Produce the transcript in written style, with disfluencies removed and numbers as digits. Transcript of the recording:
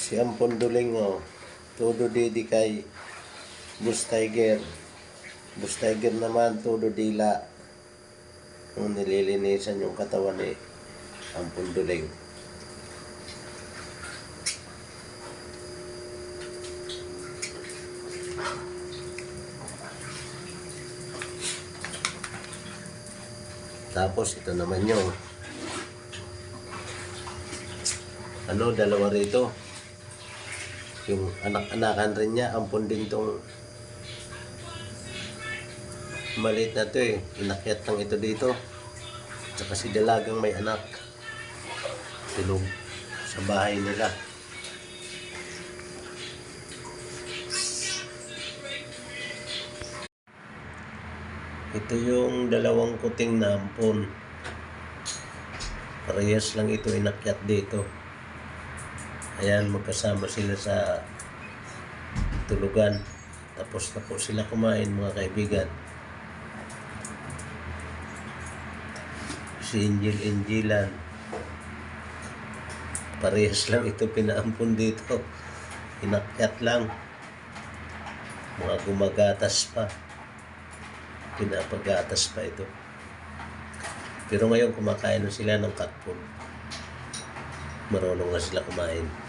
Si Ampon Dulingo, todo didi kay Bus Tiger. Bus Tiger naman, todo dila. Nung nililinisan yung katawan ni Ampon Duling. Tapos ito naman yung dalawa rito. Yung anak-anakan rin niya, ampun din tong maliit na to eh. Inakyat lang ito dito. Tsaka si dalagang may anak. Tulog sa bahay nila. Ito yung dalawang kuting na ampon. Parehas lang ito inakyat dito. Ayan, magkasama sila sa tulugan. Tapos na po sila kumain, mga kaibigan. Si Angelan. Parehas lang ito pinaampon dito. Inakyat lang. Mga gumagatas pa. Pinapagatas pa ito. Pero ngayon kumakain na sila ng katpon. Marunong na sila kumain.